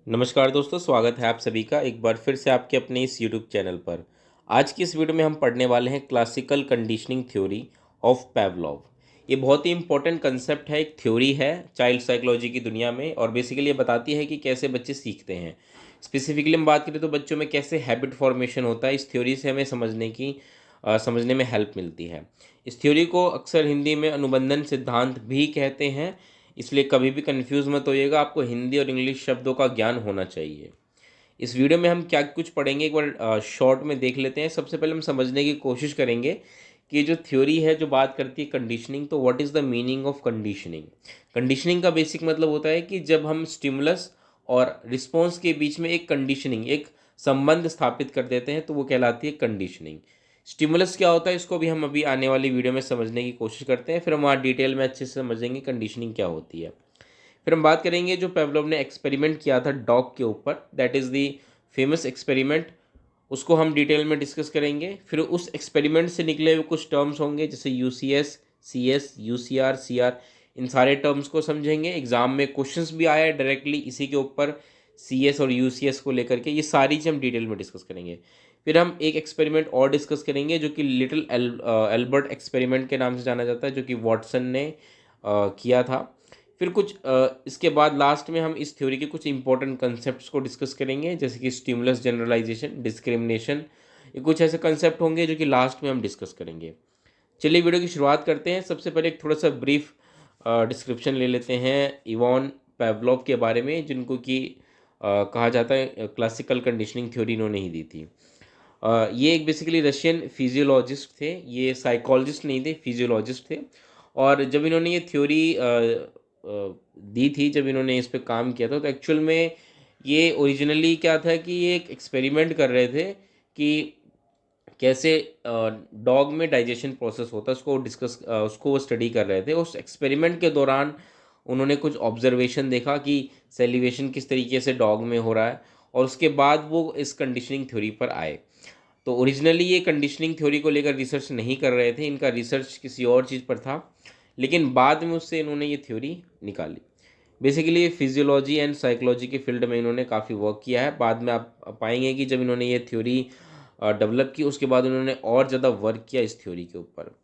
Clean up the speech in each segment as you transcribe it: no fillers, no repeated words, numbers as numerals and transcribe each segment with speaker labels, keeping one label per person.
Speaker 1: नमस्कार दोस्तों, स्वागत है आप सभी का एक बार फिर से आपके अपने इस यूट्यूब चैनल पर। आज की इस वीडियो में हम पढ़ने वाले हैं क्लासिकल कंडीशनिंग थ्योरी ऑफ पैवलोव। ये बहुत ही इंपॉर्टेंट कंसेप्ट है, एक थ्योरी है चाइल्ड साइकोलॉजी की दुनिया में, और बेसिकली ये बताती है कि कैसे बच्चे सीखते हैं। स्पेसिफिकली हम बात करें तो बच्चों में कैसे हैबिट फॉर्मेशन होता है, इस थ्योरी से हमें समझने में हेल्प मिलती है। इस थ्योरी को अक्सर हिंदी में अनुबंधन सिद्धांत भी कहते हैं, इसलिए कभी भी कंफ्यूज मत होइएगा, आपको हिंदी और इंग्लिश शब्दों का ज्ञान होना चाहिए। इस वीडियो में हम क्या कुछ पढ़ेंगे एक बार शॉर्ट में देख लेते हैं। सबसे पहले हम समझने की कोशिश करेंगे कि जो थ्योरी है जो बात करती है कंडीशनिंग, तो what is the meaning of conditioning. Conditioning का बेसिक मतलब होता है कि जब हम स्टिमुलस और रिस्पॉन्स के बीच में एक कंडीशनिंग, एक संबंध स्थापित कर देते हैं, तो वो कहलाती है कंडीशनिंग। स्टिमुलस क्या होता है, इसको भी हम अभी आने वाली वीडियो में समझने की कोशिश करते हैं, फिर हम वहाँ डिटेल में अच्छे से समझेंगे कंडीशनिंग क्या होती है। फिर हम बात करेंगे जो पेवलोव ने एक्सपेरिमेंट किया था डॉग के ऊपर, that is the famous experiment, उसको हम डिटेल में डिस्कस करेंगे। फिर उस एक्सपेरिमेंट से निकले हुए कुछ टर्म्स होंगे जैसे यूसीएस, सीएस, यूसीआर, सीआर, इन सारे टर्म्स को समझेंगे। एग्जाम में क्वेश्चंस भी आया है डायरेक्टली इसी के ऊपर, सीएस और यूसीएस को लेकर के, ये सारी चीज़ हम डिटेल में डिस्कस करेंगे। फिर हम एक एक्सपेरिमेंट और डिस्कस करेंगे जो कि लिटिल एल्बर्ट एक्सपेरिमेंट के नाम से जाना जाता है, जो कि वॉटसन ने किया था। फिर कुछ इसके बाद लास्ट में हम इस थ्योरी के कुछ इंपॉर्टेंट कंसेप्ट्स को डिस्कस करेंगे, जैसे कि स्टिमुलस जनरलाइजेशन, डिस्क्रिमिनेशन, ये कुछ ऐसे कंसेप्ट होंगे जो कि लास्ट में हम डिस्कस करेंगे। चलिए वीडियो की शुरुआत करते हैं। सबसे पहले एक थोड़ा सा ब्रीफ डिस्क्रिप्शन ले लेते हैं इवॉन पेवलोव के बारे में, जिनको कि कहा जाता है क्लासिकल कंडीशनिंग थ्योरी इन्होंने ही दी थी। ये एक बेसिकली रशियन फिजियोलॉजिस्ट थे, ये साइकोलॉजिस्ट नहीं थे, फिजियोलॉजिस्ट थे। और जब इन्होंने ये थ्योरी दी थी, जब इन्होंने इस पे काम किया था, तो एक्चुअल में ये ओरिजिनली क्या था कि ये एक एक्सपेरिमेंट कर रहे थे कि कैसे डॉग में डाइजेशन प्रोसेस होता है, उसको वो स्टडी कर रहे थे। उस एक्सपेरिमेंट के दौरान उन्होंने कुछ ऑब्जर्वेशन देखा कि सेलिवेशन किस तरीके से डॉग में हो रहा है, और उसके बाद वो इस कंडीशनिंग थ्योरी पर आए। तो ओरिजिनली ये कंडीशनिंग थ्योरी को लेकर रिसर्च नहीं कर रहे थे, इनका रिसर्च किसी और चीज़ पर था, लेकिन बाद में उससे इन्होंने ये थ्योरी निकाली। बेसिकली फिजियोलॉजी एंड साइकोलॉजी के फील्ड में इन्होंने काफ़ी वर्क किया है। बाद में आप पाएंगे कि जब इन्होंने ये थ्योरी डेवलप की, उसके बाद उन्होंने और ज़्यादा वर्क किया इस थ्योरी के ऊपर।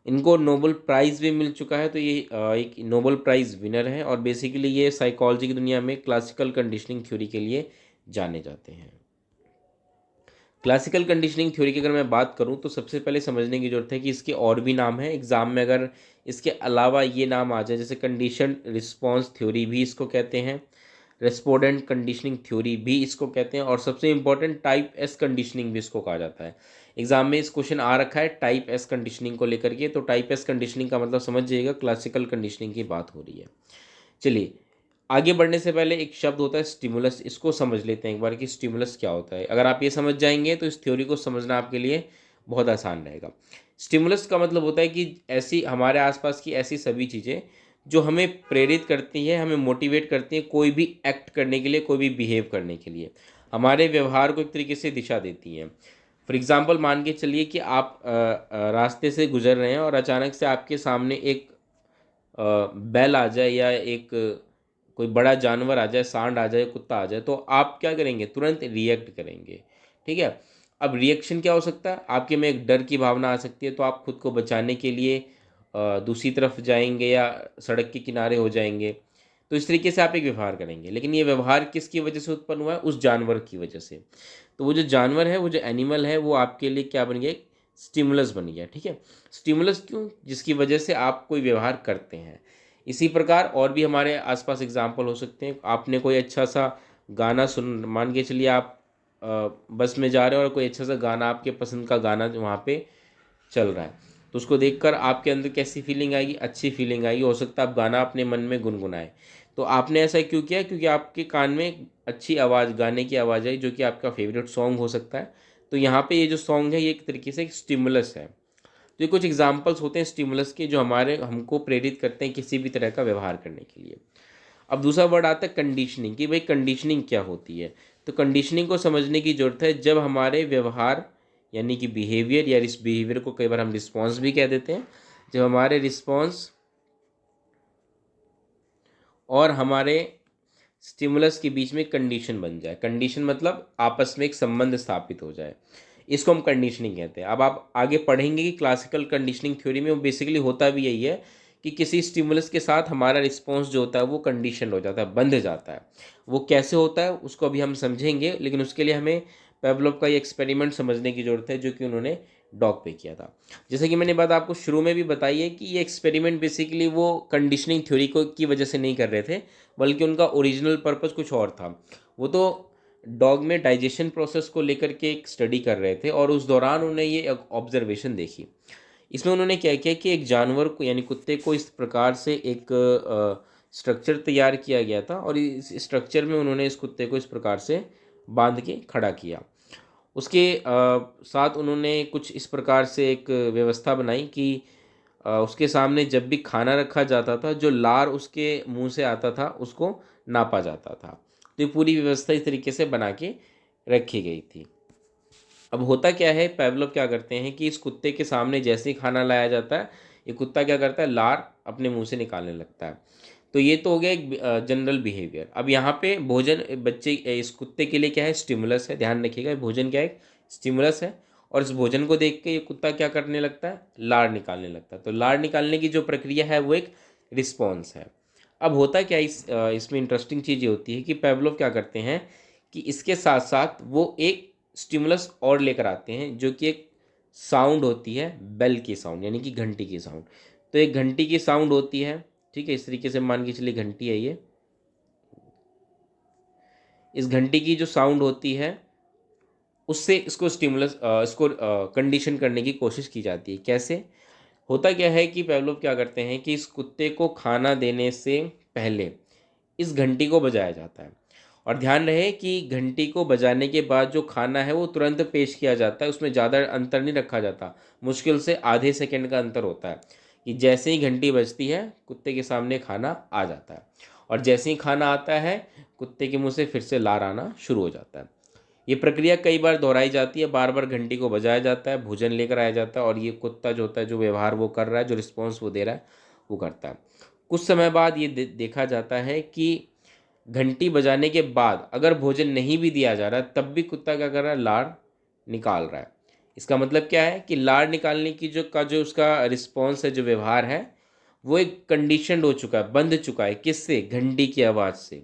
Speaker 1: इनको नोबेल प्राइज़ भी मिल चुका है, तो ये एक नोबेल प्राइज़ विनर है, और बेसिकली ये साइकोलॉजी की दुनिया में क्लासिकल कंडीशनिंग थ्योरी के लिए जाने जाते हैं। क्लासिकल कंडीशनिंग थ्योरी की अगर मैं बात करूं, तो सबसे पहले समझने की ज़रूरत है कि इसके और भी नाम हैं। एग्ज़ाम में अगर इसके अलावा ये नाम आ जाए, जैसे कंडीशन रिस्पॉन्स थ्योरी भी इसको कहते हैं, रेस्पोंडेंट कंडीशनिंग थ्योरी भी इसको कहते हैं, और सबसे इंपॉर्टेंट टाइप एस कंडीशनिंग भी इसको कहा जाता है। एग्जाम में इस क्वेश्चन आ रखा है टाइप एस कंडीशनिंग को लेकर के, तो टाइप एस कंडीशनिंग का मतलब समझ जाइएगा, क्लासिकल कंडीशनिंग की बात हो रही है। चलिए, आगे बढ़ने से पहले एक शब्द होता है स्टिमुलस, इसको समझ लेते हैं एक बार कि स्टिमुलस क्या होता है। अगर आप ये समझ जाएंगे तो इस थ्योरी को समझना आपके लिए बहुत आसान रहेगा। स्टिमुलस का मतलब होता है कि ऐसी हमारे आसपास की ऐसी सभी चीज़ें जो हमें प्रेरित करती हैं, हमें मोटिवेट करती हैं कोई भी एक्ट करने के लिए, कोई भी बिहेव करने के लिए, हमारे व्यवहार को एक तरीके से दिशा देती हैं। फॉर एग्ज़ाम्पल मान के चलिए कि आप रास्ते से गुजर रहे हैं और अचानक से आपके सामने एक बैल आ जाए, या एक कोई बड़ा जानवर आ जाए, सांड आ जाए, कुत्ता आ जाए, तो आप क्या करेंगे? तुरंत रिएक्ट करेंगे। ठीक है। अब रिएक्शन क्या हो सकता है? आपके में एक डर की भावना आ सकती है, तो आप खुद को बचाने के लिए दूसरी तरफ जाएंगे या सड़क के किनारे हो जाएंगे। तो इस तरीके से आप एक व्यवहार करेंगे, लेकिन ये व्यवहार किसकी वजह से उत्पन्न हुआ है? उस जानवर की वजह से। तो वो जो जानवर है, वो जो एनिमल है, वो आपके लिए क्या बन गया? स्टिमुलस बन गया। ठीक है। स्टिमुलस क्यों? जिसकी वजह से आप कोई व्यवहार करते हैं। इसी प्रकार और भी हमारे आसपास एग्जाम्पल हो सकते हैं। आपने कोई अच्छा सा गाना सुन, मान के चलिए आप बस में जा रहे हो और कोई अच्छा सा गाना, आपके पसंद का गाना जो वहाँ पे चल रहा है, तो उसको देखकर आपके अंदर कैसी फीलिंग आएगी? अच्छी फीलिंग आएगी। हो सकता है आप गाना अपने मन में गुनगुनाए। तो आपने ऐसा क्यों किया? क्योंकि आपके कान में अच्छी आवाज़, गाने की आवाज़ आई, जो कि आपका फेवरेट सॉन्ग हो सकता है। तो यहाँ पे ये जो सॉन्ग है, ये एक तरीके से एक स्टिमुलस है। तो ये कुछ एग्जाम्पल्स होते हैं स्टिमुलस के, जो हमारे हमको प्रेरित करते हैं किसी भी तरह का व्यवहार करने के लिए। अब दूसरा वर्ड आता है कंडीशनिंग, कि भाई कंडीशनिंग क्या होती है। तो कंडीशनिंग को समझने की ज़रूरत है जब हमारे व्यवहार, यानी कि बिहेवियर, या इस बिहेवियर को कई बार हम रिस्पॉन्स भी कह देते हैं, जब हमारे रिस्पॉन्स और हमारे स्टिमुलस के बीच में कंडीशन बन जाए। कंडीशन मतलब आपस में एक संबंध स्थापित हो जाए, इसको हम कंडीशनिंग कहते हैं। अब आप आगे पढ़ेंगे कि क्लासिकल कंडीशनिंग थ्योरी में वो बेसिकली होता भी यही है कि किसी स्टिमुलस के साथ हमारा रिस्पॉन्स जो होता है वो कंडीशन हो जाता है, बंध जाता है। वो कैसे होता है उसको अभी हम समझेंगे, लेकिन उसके लिए हमें पेवलोव का ये एक्सपेरिमेंट समझने की ज़रूरत है जो कि उन्होंने डॉग पे किया था। जैसे कि मैंने बात आपको शुरू में भी बताई है कि ये एक्सपेरिमेंट बेसिकली वो कंडीशनिंग थ्योरी को की वजह से नहीं कर रहे थे, बल्कि उनका ओरिजिनल पर्पस कुछ और था। वो तो डॉग में डाइजेशन प्रोसेस को लेकर के एक स्टडी कर रहे थे और उस दौरान उन्होंने ये ऑब्जर्वेशन देखी। इसमें उन्होंने क्या किया कि एक जानवर को यानी कुत्ते को इस प्रकार से एक स्ट्रक्चर तैयार किया गया था और इस स्ट्रक्चर में उन्होंने इस कुत्ते को इस प्रकार से बांध के खड़ा किया। उसके साथ उन्होंने कुछ इस प्रकार से एक व्यवस्था बनाई कि उसके सामने जब भी खाना रखा जाता था, जो लार उसके मुंह से आता था उसको नापा जाता था। तो ये पूरी व्यवस्था इस तरीके से बना के रखी गई थी। अब होता क्या है, पेवलोव क्या करते हैं कि इस कुत्ते के सामने जैसे ही खाना लाया जाता है, ये कुत्ता क्या करता है, लार अपने मुंह से निकालने लगता है। तो ये तो हो गया एक जनरल बिहेवियर। अब यहाँ पे भोजन बच्चे इस कुत्ते के लिए क्या है, स्टिमुलस है। ध्यान रखिएगा, भोजन क्या है, स्टिमुलस है। और इस भोजन को देख के ये कुत्ता क्या करने लगता है, लार निकालने लगता है। तो लार निकालने की जो प्रक्रिया है वो एक रिस्पॉन्स है। अब होता क्या इसमें इंटरेस्टिंग चीज़ ये होती है कि पेवलोव क्या करते हैं कि इसके साथ साथ वो एक स्टिमुलस और लेकर आते हैं जो कि एक साउंड होती है, बेल की साउंड यानी कि घंटी की साउंड। तो एक घंटी की साउंड होती है, ठीक है। इस तरीके से मान के चलिए घंटी है ये। इस घंटी की जो साउंड होती है उससे इसको स्टिमुलस इसको कंडीशन करने की कोशिश की जाती है। कैसे होता क्या है कि पेवलोव क्या करते हैं कि इस कुत्ते को खाना देने से पहले इस घंटी को बजाया जाता है। और ध्यान रहे कि घंटी को बजाने के बाद जो खाना है वो तुरंत पेश किया जाता है, उसमें ज़्यादा अंतर नहीं रखा जाता। मुश्किल से आधे सेकंड का अंतर होता है कि जैसे ही घंटी बजती है कुत्ते के सामने खाना आ जाता है, और जैसे ही खाना आता है कुत्ते के मुंह से फिर से लार आना शुरू हो जाता है। ये प्रक्रिया कई बार दोहराई जाती है, बार बार घंटी को बजाया जाता है, भोजन लेकर आया जाता है, और ये कुत्ता जो होता है जो व्यवहार वो कर रहा है, जो रिस्पॉन्स वो दे रहा है वो करता है। कुछ समय बाद ये देखा जाता है कि घंटी बजाने के बाद अगर भोजन नहीं भी दिया जा रहा है तब भी कुत्ता क्या कर रहा है, लार निकाल रहा है। इसका मतलब क्या है कि लार निकालने की जो उसका रिस्पॉन्स है, जो व्यवहार है, वो एक कंडीशनड हो चुका है, बंध चुका है। किससे, घंटी की आवाज़ से।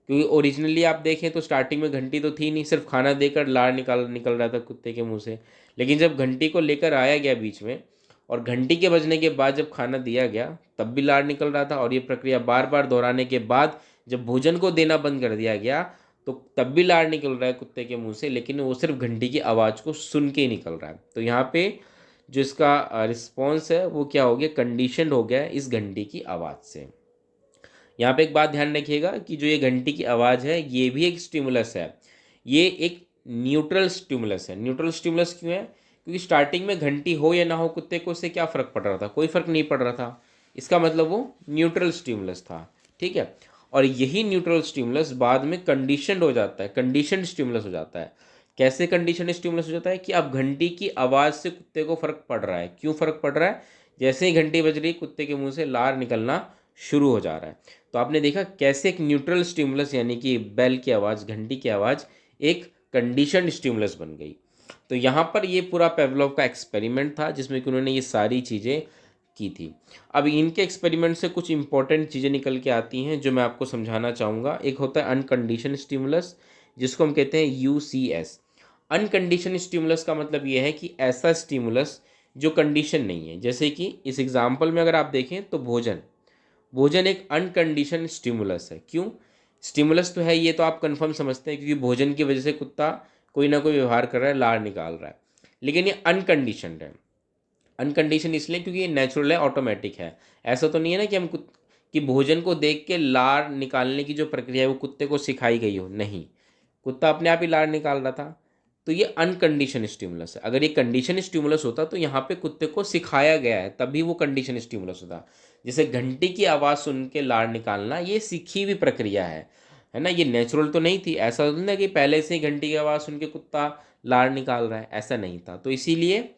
Speaker 1: क्योंकि ओरिजिनली आप देखें तो स्टार्टिंग में घंटी तो थी नहीं, सिर्फ खाना देकर लार निकल रहा था कुत्ते के मुंह से। लेकिन जब घंटी को लेकर आया गया बीच में और घंटी के बजने के बाद जब खाना दिया गया तब भी लार निकल रहा था, और ये प्रक्रिया बार बार दोहराने के बाद जब भोजन को देना बंद कर दिया गया तो तब भी लार निकल रहा है कुत्ते के मुंह से, लेकिन वो सिर्फ घंटी की आवाज़ को सुन के ही निकल रहा है। तो यहाँ पे जो इसका रिस्पॉन्स है वो क्या हो गया, कंडीशनड हो गया है इस घंटी की आवाज़ से। यहाँ पे एक बात ध्यान रखिएगा कि जो ये घंटी की आवाज़ है ये भी एक स्टिमुलस है। ये एक न्यूट्रल स्टिमुलस है। न्यूट्रल स्टिमुलस क्यों है, क्योंकि स्टार्टिंग में घंटी हो या ना हो कुत्ते को उससे क्या फ़र्क पड़ रहा था, कोई फ़र्क नहीं पड़ रहा था। इसका मतलब वो न्यूट्रल स्टिमुलस था, ठीक है। और यही न्यूट्रल स्टिमुलस बाद में कंडीशनड हो जाता है, कंडीशनड स्टिमुलस हो जाता है। कैसे कंडीशनड स्टिमुलस हो जाता है कि अब घंटी की आवाज़ से कुत्ते को फ़र्क पड़ रहा है। क्यों फ़र्क पड़ रहा है, जैसे ही घंटी बज रही कुत्ते के मुंह से लार निकलना शुरू हो जा रहा है। तो आपने देखा कैसे एक न्यूट्रल स्टिमुलस यानी कि बेल की आवाज़, घंटी की आवाज़ एक कंडीशनड स्टिमुलस बन गई। तो यहाँ पर ये पूरा पेवलोव का एक्सपेरिमेंट था जिसमें कि उन्होंने ये सारी चीज़ें की थी। अब इनके एक्सपेरिमेंट से कुछ इंपॉर्टेंट चीज़ें निकल के आती हैं जो मैं आपको समझाना चाहूँगा। एक होता है अनकंडीशन स्टिमुलस, जिसको हम कहते हैं UCS। अनकंडीशन स्टिमुलस का मतलब ये है कि ऐसा स्टिमुलस जो कंडीशन नहीं है। जैसे कि इस एग्जाम्पल में अगर आप देखें तो भोजन, भोजन एक अनकंडीशन स्टिमुलस है। क्यों, स्टिमुलस तो है, ये तो आप कंफर्म समझते हैं क्योंकि भोजन की वजह से कुत्ता कोई ना कोई व्यवहार कर रहा है, लार निकाल रहा है। लेकिन ये अनकंडीशनड है। अनकंडीशन इसलिए क्योंकि ये नेचुरल है, ऑटोमेटिक है। ऐसा तो नहीं है ना कि कि भोजन को देख के लार निकालने की जो प्रक्रिया है वो कुत्ते को सिखाई गई हो, नहीं, कुत्ता अपने आप ही लार निकाल रहा था। तो ये अनकंडीशन स्टिमुलस है। अगर ये कंडीशन स्टिमुलस होता तो यहाँ पे कुत्ते को सिखाया गया है तभी वो कंडीशन स्टिमुलस होता। जैसे घंटी की आवाज़ सुन के लार निकालना ये सीखी हुई प्रक्रिया है ना, ये नेचुरल तो नहीं थी। ऐसा तो नहीं ना कि पहले से ही घंटी की आवाज़ सुन के कुत्ता लार निकाल रहा है, ऐसा नहीं था। तो इसीलिए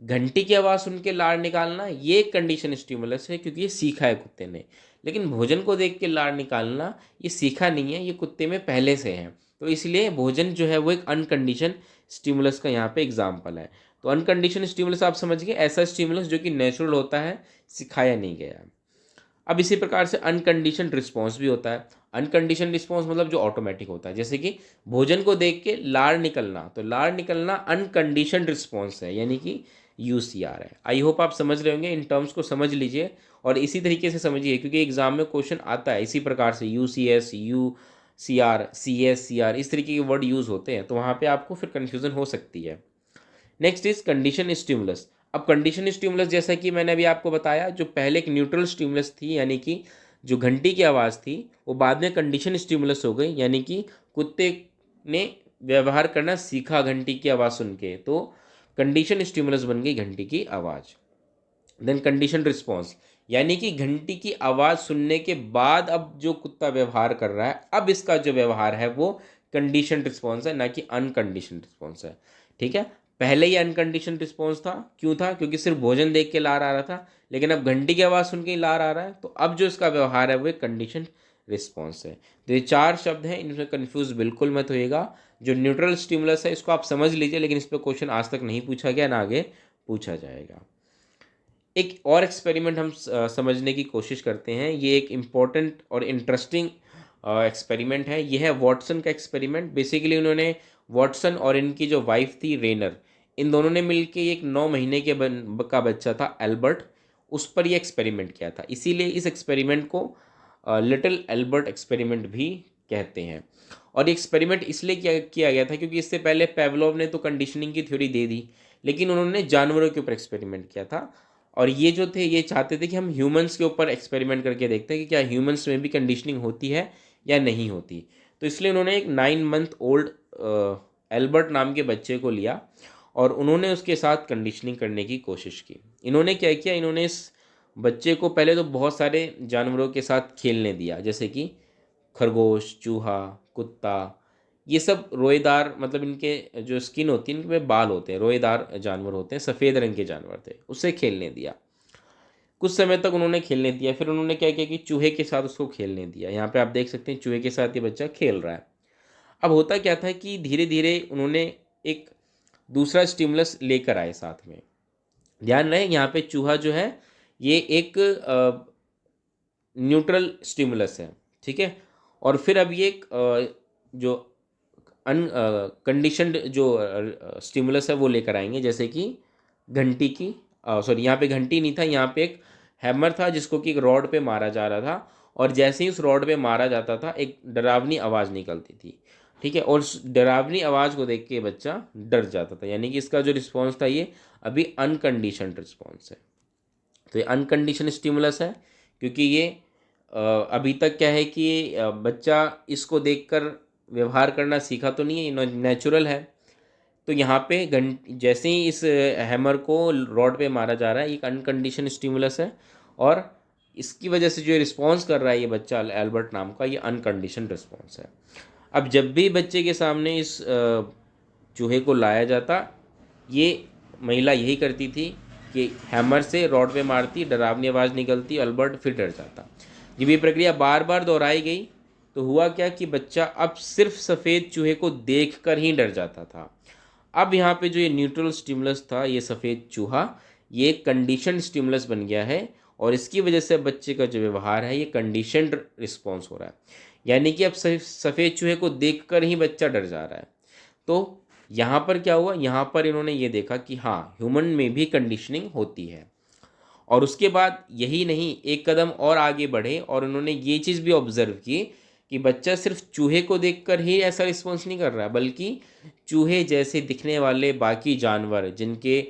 Speaker 1: घंटी की आवाज़ सुन के लार निकालना ये कंडीशन स्टिमुलस है क्योंकि ये सीखा है कुत्ते ने। लेकिन भोजन को देख के लार निकालना ये सीखा नहीं है, ये कुत्ते में पहले से है। तो इसलिए भोजन जो है वो एक अनकंडीशन स्टिमुलस का यहाँ पे एग्जाम्पल है। तो अनकंडीशन स्टिमुलस आप समझ गए, ऐसा स्टिमुलस जो कि नेचुरल होता है, सिखाया नहीं गया। अब इसी प्रकार से अनकंडीशन रिस्पॉन्स भी होता है। अनकंडीशन रिस्पॉन्स मतलब जो ऑटोमेटिक होता है, जैसे कि भोजन को देख के लार निकलना, तो लार निकलना अनकंडीशन रिस्पॉन्स है, यानी कि यूसीआर है। आई होप आप समझ रहे होंगे, इन टर्म्स को समझ लीजिए और इसी तरीके से समझिए, क्योंकि एग्जाम में क्वेश्चन आता है इसी प्रकार से, यूसीएस, यूसीआर, सीएस, सीआर, इस तरीके के वर्ड यूज होते हैं, तो वहाँ पे आपको फिर कन्फ्यूजन हो सकती है। Next is condition stimulus. अब कंडीशन स्टिमुलस जैसा कि मैंने अभी आपको बताया, जो पहले एक न्यूट्रल स्टिमुलस थी, यानी कि जो घंटी की आवाज़ थी, वो बाद में कंडीशन स्टिमुलस हो गई, यानी कि कुत्ते ने व्यवहार करना सीखा घंटी की आवाज़ सुन के, तो कंडीशन स्टिमुलस बन गई घंटी की आवाज़। देन कंडीशन रिस्पॉन्स, यानी कि घंटी की आवाज़ सुनने के बाद अब जो कुत्ता व्यवहार कर रहा है, अब इसका जो व्यवहार है वो कंडीशन रिस्पॉन्स है, ना कि अनकंडीशन रिस्पॉन्स है। ठीक है, पहले ही अनकंडीशन रिस्पॉन्स था, क्यों था? क्योंकि सिर्फ भोजन देख के लार आ रहा था, लेकिन अब घंटी की आवाज़ सुन के ही लार आ रहा है, तो अब जो इसका व्यवहार है वो एक कंडीशन रिस्पॉन्स है। तो ये 4 शब्द हैं, इनमें कन्फ्यूज बिल्कुल मत होइएगा। जो न्यूट्रल स्टिमुलस है इसको आप समझ लीजिए, लेकिन इस पर क्वेश्चन आज तक नहीं पूछा गया, ना आगे पूछा जाएगा। एक और एक्सपेरिमेंट हम समझने की कोशिश करते हैं। ये एक इम्पॉर्टेंट और इंटरेस्टिंग एक्सपेरिमेंट है। ये है वॉटसन का एक्सपेरिमेंट। बेसिकली उन्होंने वॉटसन और इनकी जो वाइफ थी रेनर, इन दोनों ने मिलके एक 9 महीने के का बच्चा था एल्बर्ट, उस पर ये एक्सपेरिमेंट किया था। इसीलिए इस एक्सपेरिमेंट को लिटिल एल्बर्ट एक्सपेरिमेंट भी कहते हैं। और एक्सपेरिमेंट इसलिए किया गया था क्योंकि इससे पहले पेवलोव ने तो कंडीशनिंग की थ्योरी दे दी, लेकिन उन्होंने जानवरों के ऊपर एक्सपेरिमेंट किया था। और ये जो थे ये चाहते थे कि हम ह्यूमंस के ऊपर एक्सपेरिमेंट करके देखते हैं कि क्या ह्यूमंस में भी कंडीशनिंग होती है या नहीं होती। तो इसलिए उन्होंने एक 9 मंथ ओल्ड एल्बर्ट नाम के बच्चे को लिया और उन्होंने उसके साथ कंडीशनिंग करने की कोशिश की। इन्होंने क्या किया, इन्होंने इस बच्चे को पहले तो बहुत सारे जानवरों के साथ खेलने दिया, जैसे कि खरगोश, चूहा, कुत्ता, ये सब रोएदार, मतलब इनके जो स्किन होती है इनके बाल होते हैं, रोएदार जानवर होते हैं, सफ़ेद रंग के जानवर थे, उससे खेलने दिया। कुछ समय तक उन्होंने खेलने दिया, फिर उन्होंने क्या किया कि चूहे के साथ उसको खेलने दिया। यहाँ पे आप देख सकते हैं चूहे के साथ ये बच्चा खेल रहा है। अब होता क्या था कि धीरे धीरे उन्होंने एक दूसरा स्टिमुलस लेकर आए साथ में। ध्यान रहे यहाँ पे चूहा जो है ये एक न्यूट्रल स्टिमुलस है, ठीक है। और फिर अब ये एक जो अनकंडीशनड जो स्टिमुलस है वो लेकर आएंगे, जैसे कि घंटी की, सॉरी यहाँ पे घंटी नहीं था, यहाँ पे एक हैमर था जिसको कि एक रॉड पे मारा जा रहा था, और जैसे ही उस रॉड पे मारा जाता था एक डरावनी आवाज़ निकलती थी, ठीक है। और उस डरावनी आवाज़ को देख के बच्चा डर जाता था, यानी कि इसका जो रिस्पॉन्स था ये अभी अनकंडीशनड रिस्पॉन्स है। तो ये अनकंडीशन स्टिमुलस है, क्योंकि ये अभी तक क्या है कि बच्चा इसको देखकर व्यवहार करना सीखा तो नहीं है, नेचुरल है। तो यहाँ पे जैसे ही इस हैमर को रॉड पे मारा जा रहा है, एक अनकंडीशन स्टिमुलस है, और इसकी वजह से जो रिस्पॉन्स कर रहा है ये बच्चा एल्बर्ट नाम का, ये अनकंडीशन रिस्पॉन्स है। अब जब भी बच्चे के सामने इस चूहे को लाया जाता, ये महिला यही करती थी कि हैमर से रॉड पे मारती, डरावनी आवाज़ निकलती, एल्बर्ट फिर डर जाता। जब ये प्रक्रिया बार बार दोहराई गई तो हुआ क्या कि बच्चा अब सिर्फ सफ़ेद चूहे को देखकर ही डर जाता था। अब यहाँ पे जो ये न्यूट्रल स्टिमुलस था, ये सफ़ेद चूहा, ये कंडीशन स्टिमुलस बन गया है, और इसकी वजह से बच्चे का जो व्यवहार है ये कंडीशनड रिस्पॉन्स हो रहा है, यानी कि अब सिर्फ सफ़ेद चूहे को देखकर ही बच्चा डर जा रहा है। तो यहाँ पर क्या हुआ, यहाँ पर इन्होंने ये देखा कि हाँ, ह्यूमन में भी कंडीशनिंग होती है। और उसके बाद यही नहीं, एक कदम और आगे बढ़े और उन्होंने ये चीज़ भी ऑब्जर्व की कि बच्चा सिर्फ चूहे को देखकर ही ऐसा रिस्पॉन्स नहीं कर रहा, बल्कि चूहे जैसे दिखने वाले बाकी जानवर जिनके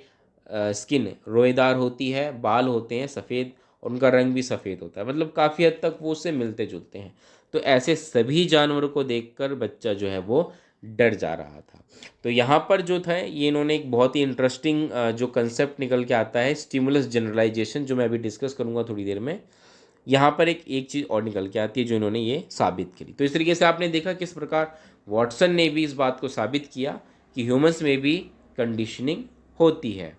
Speaker 1: स्किन रोएदार होती है, बाल होते हैं सफ़ेद, और उनका रंग भी सफ़ेद होता है, मतलब काफ़ी हद तक वो उससे मिलते जुलते हैं। तो ऐसे सभी जानवरों को देखकर बच्चा जो है वो डर जा रहा था। तो यहाँ पर जो था ये इन्होंने एक बहुत ही इंटरेस्टिंग जो कंसेप्ट निकल के आता है, स्टिमुलस जनरलाइजेशन, जो मैं अभी डिस्कस करूँगा थोड़ी देर में। यहाँ पर एक चीज़ और निकल के आती है जो इन्होंने ये साबित करी। तो इस तरीके से आपने देखा किस प्रकार वॉटसन ने भी इस बात को साबित किया कि ह्यूमंस में भी कंडीशनिंग होती है।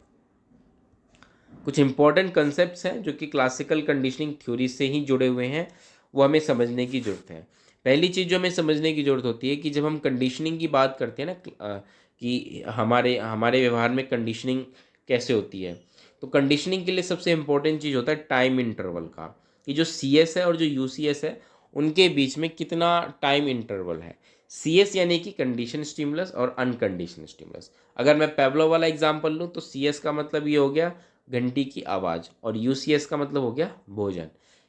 Speaker 1: कुछ इंपॉर्टेंट कंसेप्ट्स हैं जो कि क्लासिकल कंडीशनिंग थ्योरी से ही जुड़े हुए हैं, वो हमें समझने की ज़रूरत है। पहली चीज़ जो हमें समझने की ज़रूरत होती है कि जब हम कंडीशनिंग की बात करते हैं ना, कि हमारे हमारे व्यवहार में कंडीशनिंग कैसे होती है, तो कंडीशनिंग के लिए सबसे इम्पोर्टेंट चीज़ होता है टाइम इंटरवल का, कि जो सी एस है और जो यू सी एस है उनके बीच में कितना टाइम इंटरवल है। सी एस यानी कि कंडीशन स्टिमुलस और अनकंडीशन स्टिमुलस। अगर मैं पेवलोव वाला एग्जांपल लूँ तो सी एस का मतलब ये हो गया घंटी की आवाज़, और यू सी एस का मतलब हो गया भोजन।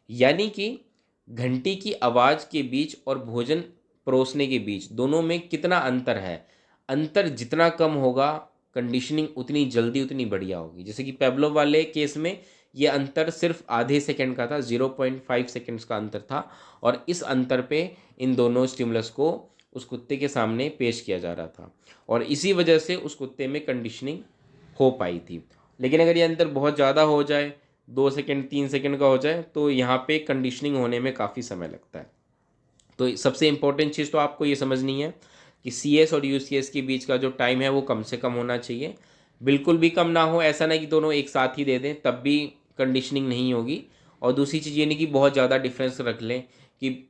Speaker 1: यानी कि घंटी की आवाज़ के बीच और भोजन परोसने के बीच दोनों में कितना अंतर है। अंतर जितना कम होगा, कंडीशनिंग उतनी जल्दी उतनी बढ़िया होगी। जैसे कि पेवलोव वाले केस में ये अंतर सिर्फ आधे सेकंड का था, 0.5 सेकंड्स का अंतर था, और इस अंतर पे इन दोनों स्टिमुलस को उस कुत्ते के सामने पेश किया जा रहा था, और इसी वजह से उस कुत्ते में कंडीशनिंग हो पाई थी। लेकिन अगर ये अंतर बहुत ज़्यादा हो जाए, 2 सेकंड 3 सेकंड का हो जाए, तो यहाँ पे कंडीशनिंग होने में काफ़ी समय लगता है। तो सबसे इम्पोर्टेंट चीज़ तो आपको ये समझनी है कि सी एस और यू सी एस के बीच का जो टाइम है वो कम से कम होना चाहिए। बिल्कुल भी कम ना हो, ऐसा नहीं कि दोनों एक साथ ही दे दें, तब भी कंडीशनिंग नहीं होगी। और दूसरी चीज़ ये नहीं कि बहुत ज़्यादा डिफरेंस रख लें कि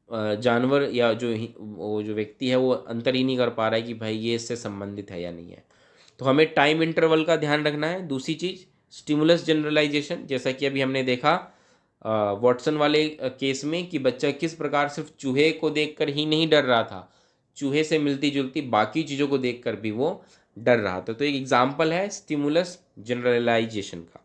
Speaker 1: जानवर या वो जो व्यक्ति है वो अंतर ही नहीं कर पा रहा है कि भाई ये इससे संबंधित है या नहीं है। तो हमें टाइम इंटरवल का ध्यान रखना है। दूसरी चीज़ स्टिमुलस जनरलाइजेशन, जैसा कि अभी हमने देखा वॉटसन वाले केस में कि बच्चा किस प्रकार सिर्फ चूहे को देखकर ही नहीं डर रहा था, चूहे से मिलती जुलती बाकी चीज़ों को देखकर भी वो डर रहा था। तो एक एग्जाम्पल है स्टिमुलस जनरलाइजेशन का।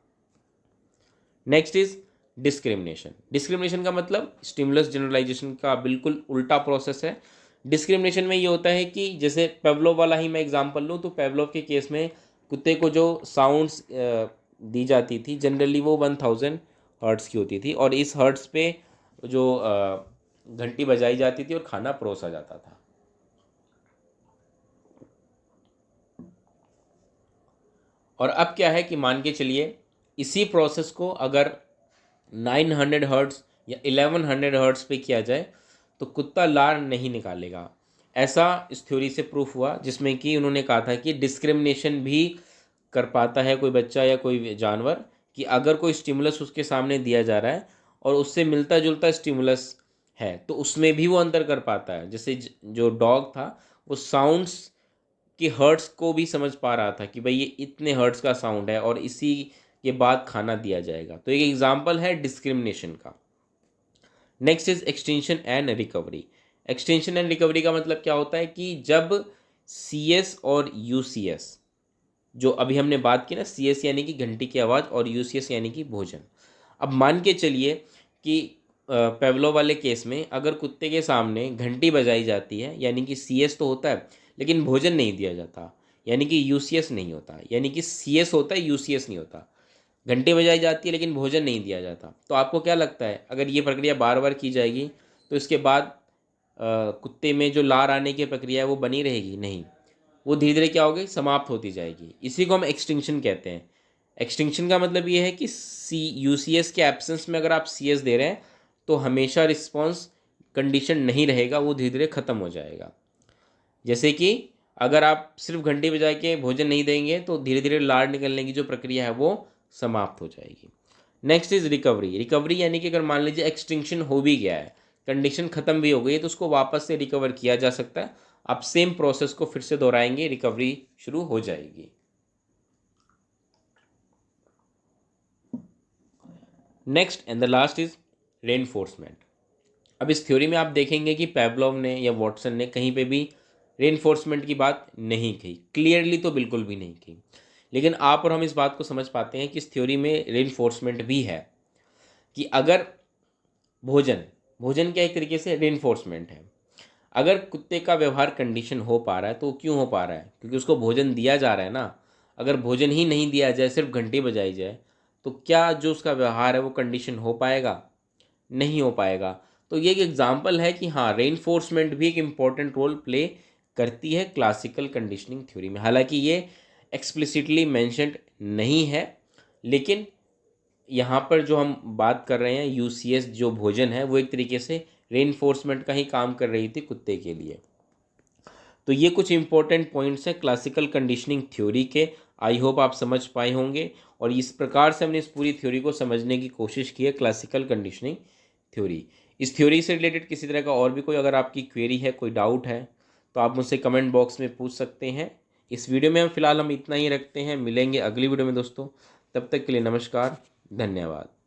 Speaker 1: Next is discrimination. डिस्क्रिमिनेशन का मतलब स्टिमुलस जनरलाइजेशन का बिल्कुल उल्टा प्रोसेस है। डिस्क्रिमिनेशन में ये होता है कि जैसे पेवलोव वाला ही मैं एग्जांपल लूँ, तो पेवलोव के केस में कुत्ते को जो साउंड्स दी जाती थी जनरली वो 1000 हर्ट्स की होती थी, और इस हर्ट्स पे जो घंटी बजाई जाती थी और खाना परोसा जाता था। और अब क्या है कि मान के चलिए इसी प्रोसेस को अगर 900 हर्ट्स या 1100 हर्ट्स पे किया जाए तो कुत्ता लार नहीं निकालेगा। ऐसा इस थ्योरी से प्रूफ हुआ, जिसमें कि उन्होंने कहा था कि डिस्क्रिमिनेशन भी कर पाता है कोई बच्चा या कोई जानवर, कि अगर कोई स्टिमुलस उसके सामने दिया जा रहा है और उससे मिलता जुलता स्टिमुलस है तो उसमें भी वो अंतर कर पाता है। जैसे जो डॉग था वो साउंड्स कि हर्ट्स को भी समझ पा रहा था कि भाई ये इतने हर्ट्स का साउंड है और इसी के बाद खाना दिया जाएगा। तो एक एग्जांपल है डिस्क्रिमिनेशन का। Next is extension and recovery. Extension and recovery का मतलब क्या होता है कि जब सी एस और यू सी एस, जो अभी हमने बात की ना, सी एस यानी कि घंटी की आवाज़ और यू सी एस यानी कि भोजन। अब मान के चलिए कि पेवलो वाले केस में अगर कुत्ते के सामने घंटी बजाई जाती है, यानी कि सी एस तो होता है लेकिन भोजन नहीं दिया जाता, यानी कि यू सी एस नहीं होता, यानी कि सी एस होता है यू सी एस नहीं होता, घंटी बजाई जाती है लेकिन भोजन नहीं दिया जाता, तो आपको क्या लगता है अगर ये प्रक्रिया बार बार की जाएगी तो इसके बाद कुत्ते में जो लार आने की प्रक्रिया है वो बनी रहेगी? नहीं, वो धीरे धीरे क्या होगी, समाप्त होती जाएगी। इसी को हम एक्सटिंक्शन कहते हैं। एक्सटिंक्शन का मतलब ये है कि सी यू सी एस के एब्सेंस में अगर आप सी एस दे रहे हैं तो हमेशा रिस्पॉन्स कंडीशन नहीं रहेगा, वो धीरे धीरे ख़त्म हो जाएगा। जैसे कि अगर आप सिर्फ घंटी बजा के भोजन नहीं देंगे तो धीरे धीरे लार निकलने की जो प्रक्रिया है वो समाप्त हो जाएगी। Next is recovery. रिकवरी यानी कि अगर मान लीजिए एक्सटिंक्शन हो भी गया है, कंडीशन ख़त्म भी हो गई है, तो उसको वापस से रिकवर किया जा सकता है। आप सेम प्रोसेस को फिर से दोहराएंगे, रिकवरी शुरू हो जाएगी। Next and the last is reinforcement. अब इस थ्योरी में आप देखेंगे कि पेवलोव ने या वॉटसन ने कहीं पे भी रेनफोर्समेंट की बात नहीं कही, क्लियरली तो बिल्कुल भी नहीं की। लेकिन आप और हम इस बात को समझ पाते हैं कि इस थ्योरी में रेनफोर्समेंट भी है, कि अगर भोजन भोजन क्या एक तरीके से रेनफोर्समेंट है। अगर कुत्ते का व्यवहार कंडीशन हो पा रहा है तो क्यों हो पा रहा है? क्योंकि उसको भोजन दिया जा रहा है ना। अगर भोजन ही नहीं दिया जाए, सिर्फ घंटी बजाई जाए, तो क्या जो उसका व्यवहार है वो कंडीशन हो पाएगा? नहीं हो पाएगा। तो ये एक एग्जांपल है कि हाँ, रेनफोर्समेंट भी एक इम्पॉर्टेंट रोल प्ले करती है क्लासिकल कंडीशनिंग थ्योरी में। हालांकि ये एक्सप्लिसिटली मेंशन्ड नहीं है, लेकिन यहाँ पर जो हम बात कर रहे हैं यूसीएस जो भोजन है वो एक तरीके से रेनफोर्समेंट का ही काम कर रही थी कुत्ते के लिए। तो ये कुछ इंपॉर्टेंट पॉइंट्स हैं क्लासिकल कंडीशनिंग थ्योरी के। आई होप आप समझ पाए होंगे और इस प्रकार से हमने इस पूरी थ्योरी को समझने की कोशिश की है, क्लासिकल कंडीशनिंग थ्योरी। इस थ्योरी से रिलेटेड किसी तरह का और भी कोई अगर आपकी क्वेरी है, कोई डाउट है, तो आप मुझसे कमेंट बॉक्स में पूछ सकते हैं। इस वीडियो में हम फिलहाल इतना ही रखते हैं, मिलेंगे अगली वीडियो में दोस्तों। तब तक के लिए नमस्कार, धन्यवाद।